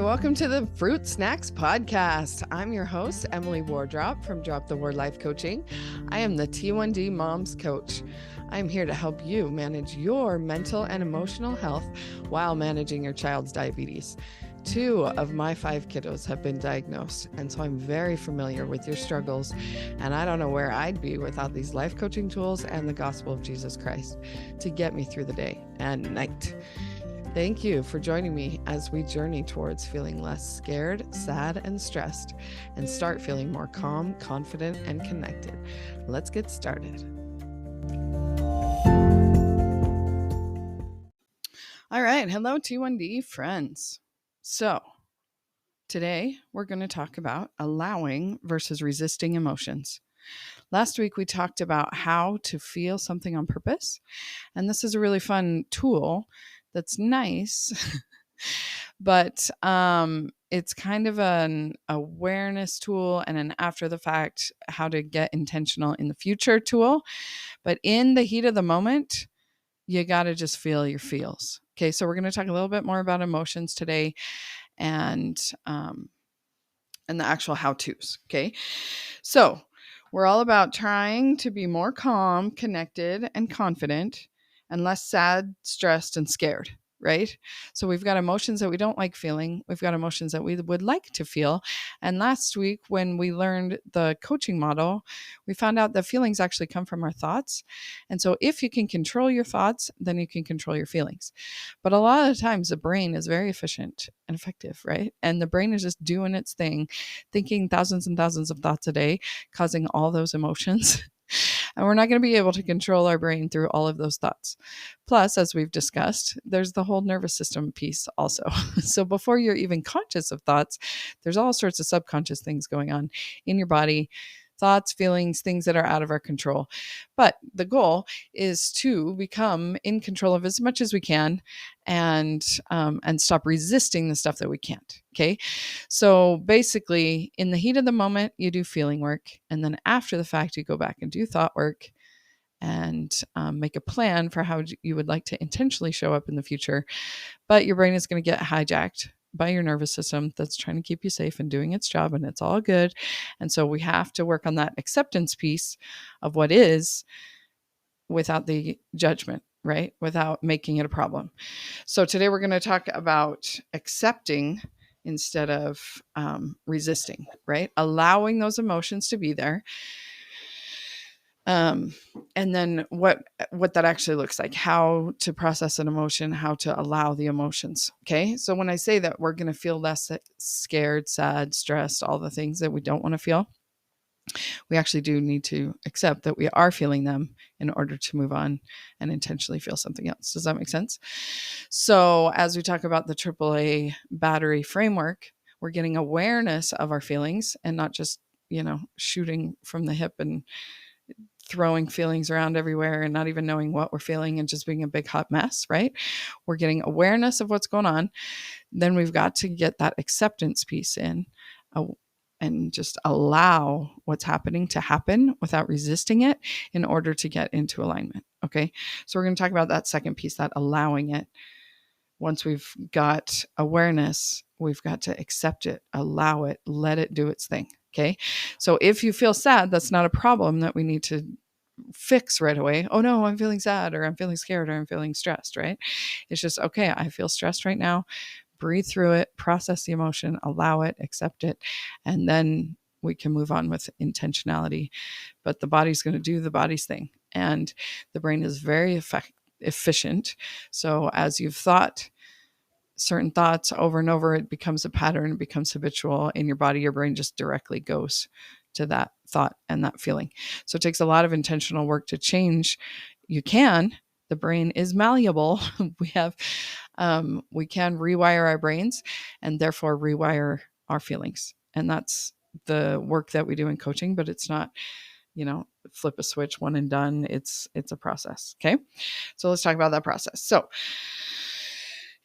welcome to the Fruit Snacks Podcast. I'm your host, Emily Wardrop from Drop the Word Life Coaching. I am the T1D Moms Coach. I'm here to help you manage your mental and emotional health while managing your child's diabetes. 2 of my 5 kiddos have been diagnosed, and so I'm very familiar with your struggles, and I don't know where I'd be without these life coaching tools and the gospel of Jesus Christ to get me through the day and night. Thank you for joining me as we journey towards feeling less scared, sad, and stressed, and start feeling more calm, confident, and connected. Let's get started. All right. Hello, T1D friends. So today we're going to talk about allowing versus resisting emotions. Last week, we talked about how to feel something on purpose. And this is a really fun tool that's nice, but it's kind of an awareness tool and an after the fact, how to get intentional in the future tool. But in the heat of the moment, you got to just feel your feels. Okay, so we're going to talk a little bit more about emotions today and the actual how-tos. Okay, so we're all about trying to be more calm, connected, and confident, and less sad, stressed, and scared, right? So we've got emotions that we don't like feeling. We've got emotions that we would like to feel. And last week, when we learned the coaching model, we found out that feelings actually come from our thoughts. And so if you can control your thoughts, then you can control your feelings. But a lot of times the brain is very efficient and effective, right? And the brain is just doing its thing, thinking thousands and thousands of thoughts a day, causing all those emotions. And we're not going to be able to control our brain through all of those thoughts. Plus, as we've discussed, there's the whole nervous system piece also. So before you're even conscious of thoughts, there's all sorts of subconscious things going on in your body. Thoughts, feelings, things that are out of our control. But the goal is to become in control of as much as we can and stop resisting the stuff that we can't. Okay. So basically, in the heat of the moment, you do feeling work. And then after the fact, you go back and do thought work and make a plan for how you would like to intentionally show up in the future. But your brain is going to get hijacked by your nervous system that's trying to keep you safe and doing its job, and it's all good. And so we have to work on that acceptance piece of what is without the judgment, right? Without making it a problem. So today we're going to talk about accepting instead of resisting, right? Allowing those emotions to be there. And then what that actually looks like, how to process an emotion, how to allow the emotions. Okay. So when I say that we're going to feel less scared, sad, stressed, all the things that we don't want to feel, we actually do need to accept that we are feeling them in order to move on and intentionally feel something else. Does that make sense? So as we talk about the AAA battery framework, we're getting awareness of our feelings and not just, shooting from the hip and throwing feelings around everywhere and not even knowing what we're feeling and just being a big hot mess, right? We're getting awareness of what's going on. Then we've got to get that acceptance piece in and just allow what's happening to happen without resisting it in order to get into alignment. Okay. So we're going to talk about that second piece, that allowing it. Once we've got awareness, we've got to accept it, allow it, let it do its thing. Okay. So if you feel sad, that's not a problem that we need to fix right away. Oh no, I'm feeling sad, or I'm feeling scared, or I'm feeling stressed, right? It's just, okay, I feel stressed right now. Breathe through it, process the emotion, allow it, accept it, and then we can move on with intentionality. But the body's going to do the body's thing. And the brain is very efficient. So as you've thought certain thoughts over and over, it becomes a pattern, it becomes habitual in your body. Your brain just directly goes to that thought and that feeling. So it takes a lot of intentional work to change. You can. The brain is malleable. We can rewire our brains and therefore rewire our feelings. And that's the work that we do in coaching, but it's not, flip a switch, one and done. It's a process. Okay. So let's talk about that process. So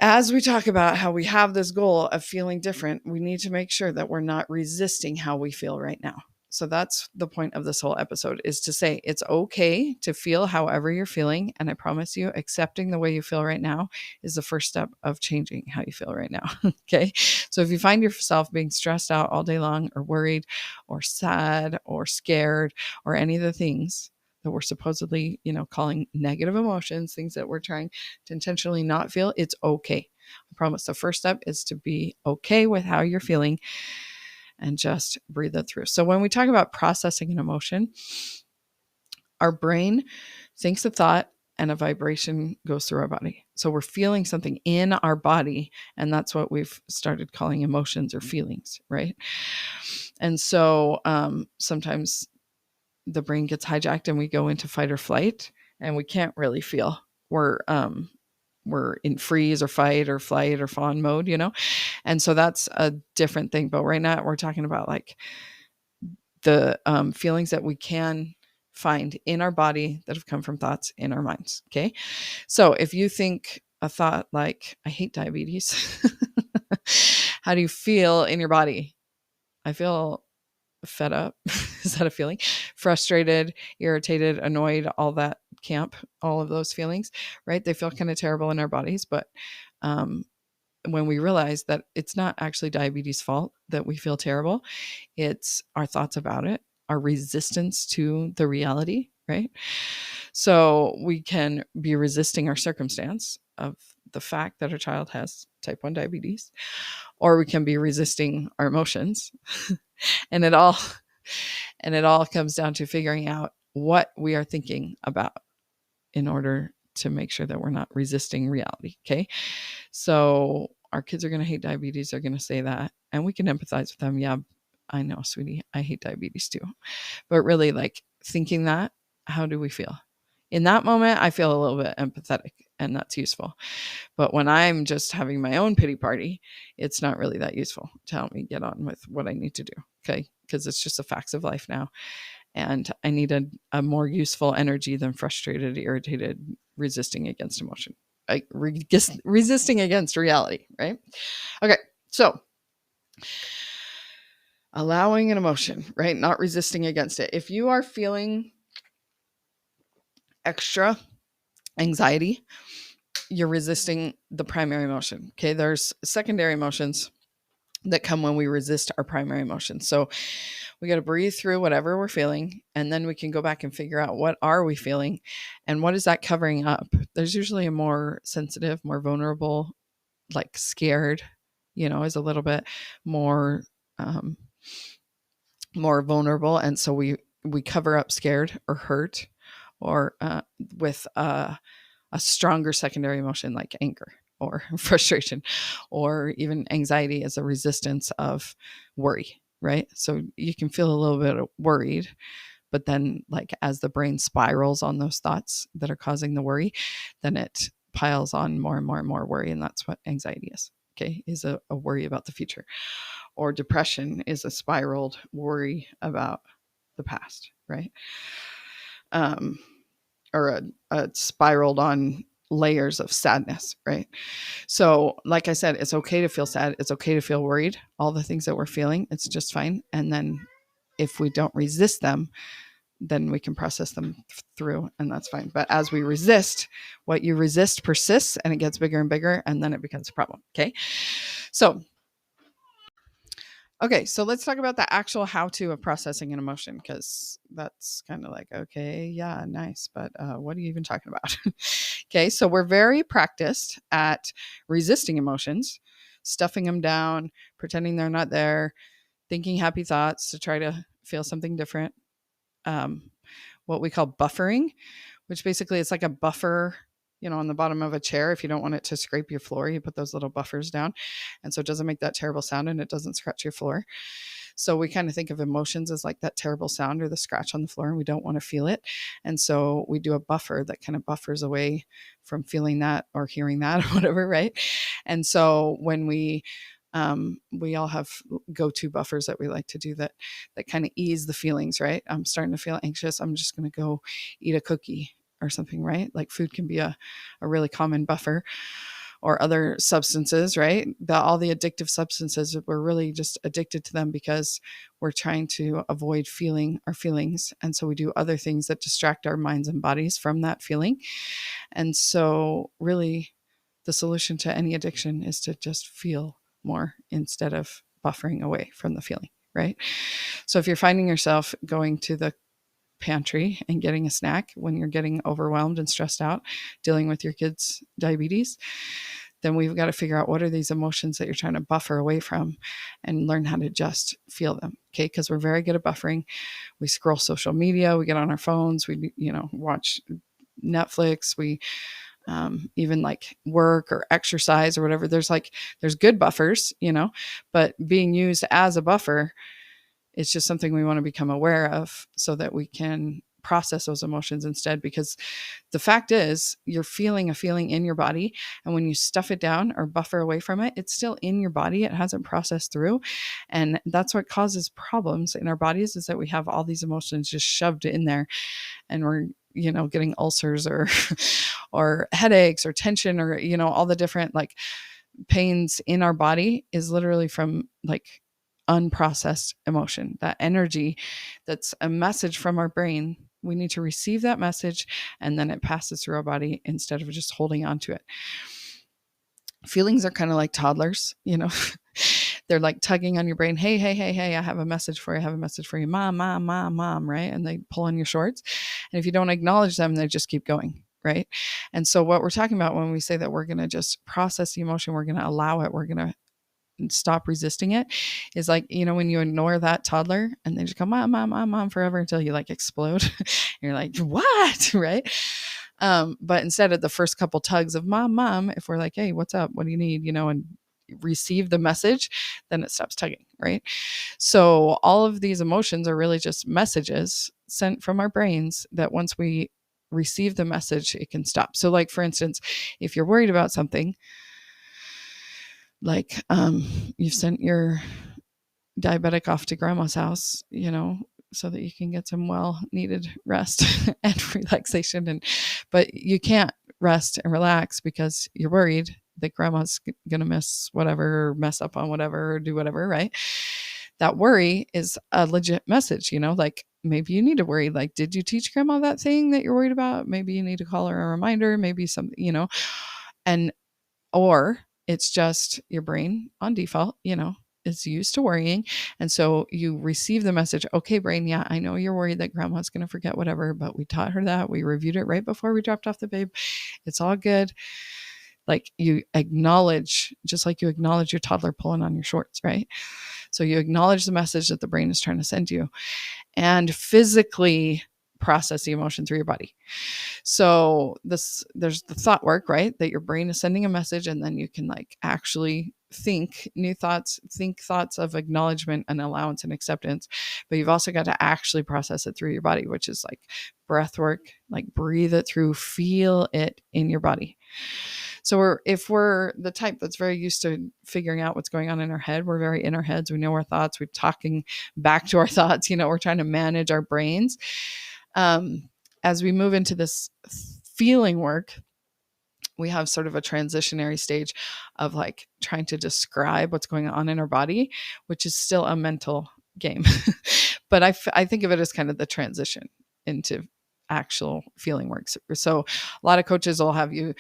as we talk about how we have this goal of feeling different, we need to make sure that we're not resisting how we feel right now. So that's the point of this whole episode, is to say it's okay to feel however you're feeling. And I promise you, accepting the way you feel right now is the first step of changing how you feel right now. Okay. So if you find yourself being stressed out all day long, or worried or sad or scared, or any of the things that we're supposedly, calling negative emotions, things that we're trying to intentionally not feel, it's okay. I promise the first step is to be okay with how you're feeling and just breathe it through. So when we talk about processing an emotion, our brain thinks a thought and a vibration goes through our body. So we're feeling something in our body, and that's what we've started calling emotions or feelings, right? And so sometimes the brain gets hijacked and we go into fight or flight, and we can't really feel. We're in freeze or fight or flight or fawn mode, And so that's a different thing. But right now we're talking about like the feelings that we can find in our body that have come from thoughts in our minds. Okay. So if you think a thought like, I hate diabetes, how do you feel in your body? I feel fed up. Is that a feeling? Frustrated, irritated, annoyed, all that camp, all of those feelings, right? They feel kind of terrible in our bodies. But when we realize that it's not actually diabetes' fault that we feel terrible, it's our thoughts about it, our resistance to the reality, right? So we can be resisting our circumstance of the fact that our child has type 1 diabetes, or we can be resisting our emotions. and it all comes down to figuring out what we are thinking about in order to make sure that we're not resisting reality. Okay. So our kids are going to hate diabetes. They're going to say that, and we can empathize with them. Yeah, I know, sweetie, I hate diabetes too. But really, like, thinking that, how do we feel? In that moment, I feel a little bit empathetic, and that's useful. But when I'm just having my own pity party, it's not really that useful to help me get on with what I need to do. Okay. Because it's just the facts of life now. And I need a more useful energy than frustrated, irritated, resisting against emotion. Resisting against reality, right? Okay. So allowing an emotion, right? Not resisting against it. If you are feeling extra anxiety, you're resisting the primary emotion. Okay. There's secondary emotions that come when we resist our primary emotion. So we got to breathe through whatever we're feeling, and then we can go back and figure out, what are we feeling and what is that covering up? There's usually a more sensitive, more vulnerable, like scared, is a little bit more more vulnerable, and so we cover up scared or hurt, or with a stronger secondary emotion like anger or frustration, or even anxiety as a resistance of worry, right? So you can feel a little bit worried, but then, like, as the brain spirals on those thoughts that are causing the worry, then it piles on more and more and more worry, and that's what anxiety is. Okay, is a worry about the future. Or depression is a spiraled worry about the past, right? Or a spiraled on layers of sadness, right? So, like I said, it's okay to feel sad. It's okay to feel worried. All the things that we're feeling, it's just fine. And then if we don't resist them, then we can process them through, and that's fine. But as we resist, what you resist persists, and it gets bigger and bigger, and then it becomes a problem. Okay. So let's talk about the actual how-to of processing an emotion, because that's kind of like, okay, yeah, nice, but what are you even talking about? Okay, so we're very practiced at resisting emotions, stuffing them down, pretending they're not there, thinking happy thoughts to try to feel something different. What we call buffering, which basically it's like a buffer, on the bottom of a chair. If you don't want it to scrape your floor, you put those little buffers down. And so it doesn't make that terrible sound, and it doesn't scratch your floor. So we kind of think of emotions as like that terrible sound or the scratch on the floor, and we don't want to feel it. And so we do a buffer that kind of buffers away from feeling that or hearing that or whatever, right? And so when we all have go-to buffers that we like to do that kind of ease the feelings, right? I'm starting to feel anxious. I'm just going to go eat a cookie or something, right? Like food can be a really common buffer. or other substances, right? All the addictive substances, we're really just addicted to them because we're trying to avoid feeling our feelings. And so we do other things that distract our minds and bodies from that feeling. And so really the solution to any addiction is to just feel more instead of buffering away from the feeling, right? So if you're finding yourself going to the pantry and getting a snack when you're getting overwhelmed and stressed out, dealing with your kids' diabetes, then we've got to figure out what are these emotions that you're trying to buffer away from and learn how to just feel them. Okay. Because we're very good at buffering. We scroll social media, we get on our phones, we, watch Netflix, we even like work or exercise or whatever. There's good buffers, but being used as a buffer, it's just something we want to become aware of so that we can process those emotions instead. Because the fact is, you're feeling a feeling in your body, and when you stuff it down or buffer away from it, it's still in your body. It hasn't processed through. And that's what causes problems in our bodies, is that we have all these emotions just shoved in there, and we're getting ulcers or or headaches or tension or all the different like pains in our body is literally from like unprocessed emotion. That energy, that's a message from our brain. We need to receive that message, and then it passes through our body instead of just holding on to it. Feelings are kind of like toddlers, they're like tugging on your brain. Hey, hey, hey, hey, I have a message for you. I have a message for you. Mom, mom, mom, mom, right? And they pull on your shorts. And if you don't acknowledge them, they just keep going, right? And so what we're talking about when we say that we're going to just process the emotion, we're going to allow it, we're going to stop resisting it, is like, when you ignore that toddler and they just go, mom, mom, mom, mom, forever until you like explode. You're like, what? Right? But instead of the first couple tugs of mom, mom, if we're like, hey, what's up? What do you need? And receive the message, then it stops tugging, right? So all of these emotions are really just messages sent from our brains that once we receive the message, it can stop. So like, for instance, if you're worried about something, like you've sent your diabetic off to grandma's house, so that you can get some well needed rest and relaxation, but you can't rest and relax because you're worried that grandma's gonna miss whatever, or mess up on whatever, or do whatever, right? That worry is a legit message, like maybe you need to worry, like, did you teach grandma that thing that you're worried about? Maybe you need to call her a reminder, maybe something, and or it's just your brain on default, is used to worrying. And so you receive the message, okay, brain, yeah, I know you're worried that grandma's going to forget whatever, but we taught her that. We reviewed it right before we dropped off the babe. It's all good. Like, you acknowledge, just like you acknowledge your toddler pulling on your shorts, right? So you acknowledge the message that the brain is trying to send you, and physically process the emotion through your body. So there's the thought work, right? That your brain is sending a message, and then you can like actually think new thoughts, think thoughts of acknowledgement and allowance and acceptance. But you've also got to actually process it through your body, which is like breath work, like breathe it through, feel it in your body. So if we're the type that's very used to figuring out what's going on in our head, we're very in our heads. We know our thoughts. We're talking back to our thoughts. We're trying to manage our brains. As we move into this feeling work, we have sort of a transitionary stage of like trying to describe what's going on in our body, which is still a mental game. But I think of it as kind of the transition into actual feeling works. So a lot of coaches will have you,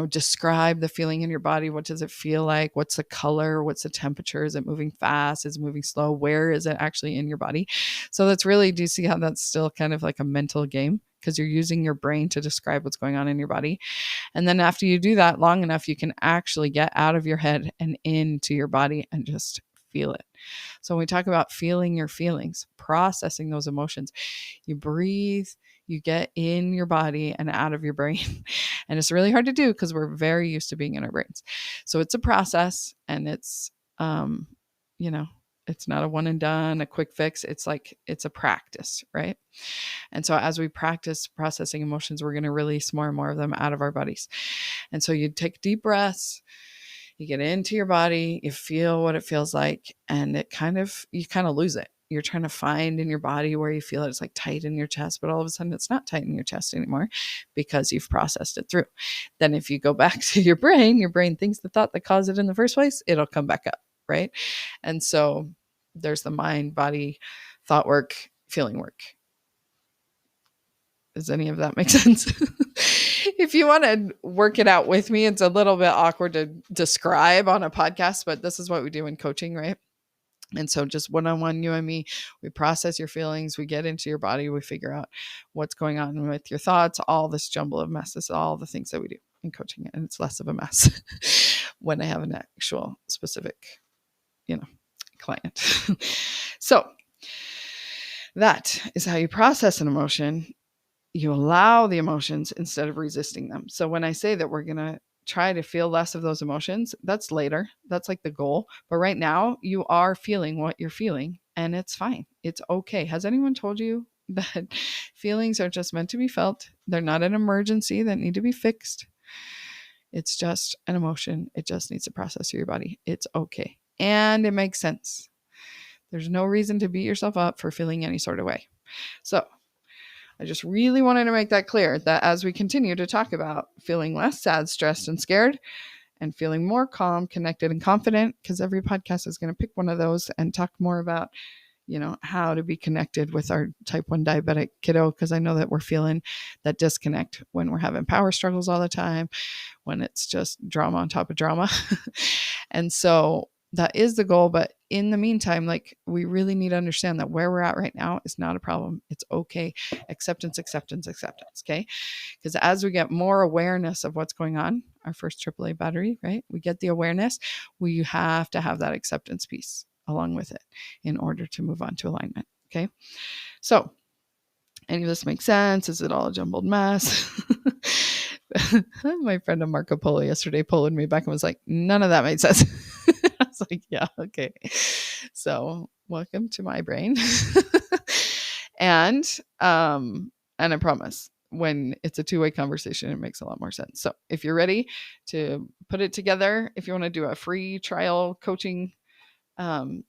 describe the feeling in your body. What does it feel like? What's the color? What's the temperature? Is it moving fast? Is it moving slow? Where is it actually in your body? So that's really, do you see how that's still kind of like a mental game? Because you're using your brain to describe what's going on in your body. And then after you do that long enough, you can actually get out of your head and into your body and just feel it. So when we talk about feeling your feelings, processing those emotions, you breathe, you get in your body and out of your brain. And it's really hard to do because we're very used to being in our brains. So it's a process, and it's, it's not a one and done, a quick fix. It's like, it's a practice, right? And so as we practice processing emotions, we're going to release more and more of them out of our bodies. And so you take deep breaths, you get into your body, you feel what it feels like, and you kind of lose it. you're trying to find in your body where you feel it's like tight in your chest, but all of a sudden it's not tight in your chest anymore because you've processed it through. Then if you go back to your brain thinks the thought that caused it in the first place, it'll come back up, right? And so there's the mind, body, thought work, feeling work. Does any of that make sense? If you want to work it out with me, it's a little bit awkward to describe on a podcast, but this is what we do in coaching, right? And so just one-on-one, you and me, we process your feelings, we get into your body, we figure out what's going on with your thoughts, all this jumble of messes, all the things that we do in coaching. And it's less of a mess when I have an actual specific, client. So that is how you process an emotion. You allow the emotions instead of resisting them. So when I say that we're going to try to feel less of those emotions, that's later. That's like the goal. But right now you are feeling what you're feeling and it's fine. It's okay. Has anyone told you that feelings are just meant to be felt? They're not an emergency that need to be fixed. It's just an emotion. It just needs to process through your body. It's okay. And it makes sense. There's no reason to beat yourself up for feeling any sort of way. So I just really wanted to make that clear, that as we continue to talk about feeling less sad, stressed, and scared, and feeling more calm, connected, and confident, because every podcast is going to pick one of those and talk more about, how to be connected with our type 1 diabetic kiddo, because I know that we're feeling that disconnect when we're having power struggles all the time, when it's just drama on top of drama. And so that is the goal. But in the meantime, we really need to understand that where we're at right now is not a problem. It's okay. Acceptance. Okay. Because as we get more awareness of what's going on, our first AAA battery, right? We get the awareness. We have to have that acceptance piece along with it in order to move on to alignment. Okay. So any of this makes sense? Is it all a jumbled mess? My friend Marco Polo yesterday pulled me back and was like, none of that made sense. I was like, yeah, okay. So welcome to my brain. And I promise when it's a two-way conversation, it makes a lot more sense. So if you're ready to put it together, if you want to do a free trial coaching,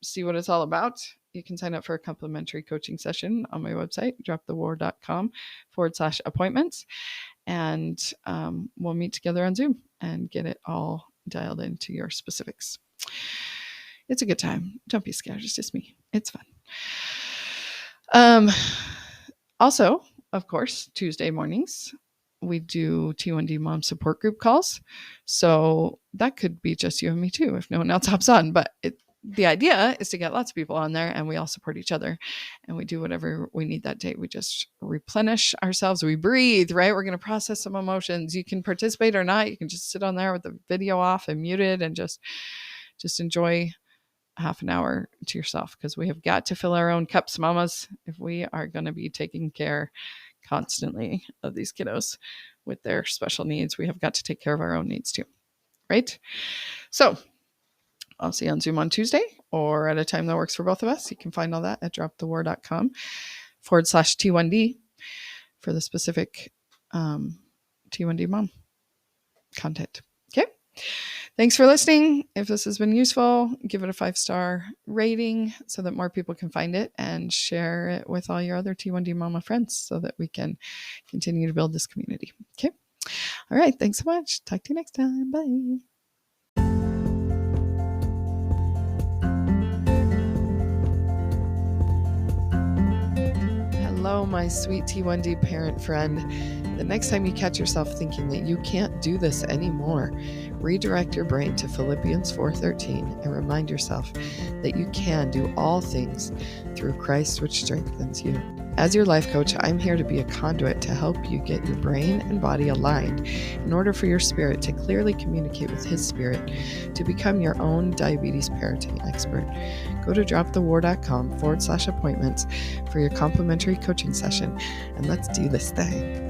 see what it's all about, you can sign up for a complimentary coaching session on my website, dropthewar.com/appointments. And we'll meet together on Zoom and get it all dialed into your specifics. It's a good time. Don't be scared. It's just me. It's fun. Also, of course, Tuesday mornings, we do T1D mom support group calls. So that could be just you and me too, if no one else hops on. But the idea is to get lots of people on there and we all support each other and we do whatever we need that day. We just replenish ourselves. We breathe, right? We're going to process some emotions. You can participate or not. You can just sit on there with the video off and muted and just enjoy half an hour to yourself, because we have got to fill our own cups, mamas, if we are going to be taking care constantly of these kiddos with their special needs. We have got to take care of our own needs too, right? So I'll see you on Zoom on Tuesday or at a time that works for both of us. You can find all that at dropthewar.com/T1D for the specific T1D mom content. Okay. Thanks for listening. If this has been useful, give it a 5-star rating so that more people can find it, and share it with all your other T1D mama friends so that we can continue to build this community. Okay. All right. Thanks so much. Talk to you next time. Bye. Hello, my sweet T1D parent friend. The next time you catch yourself thinking that you can't do this anymore, redirect your brain to Philippians 4:13 and remind yourself that you can do all things through Christ, which strengthens you. As your life coach, I'm here to be a conduit to help you get your brain and body aligned in order for your spirit to clearly communicate with His Spirit to become your own diabetes parenting expert. Go to dropthewar.com/appointments for your complimentary coaching session, and let's do this thing.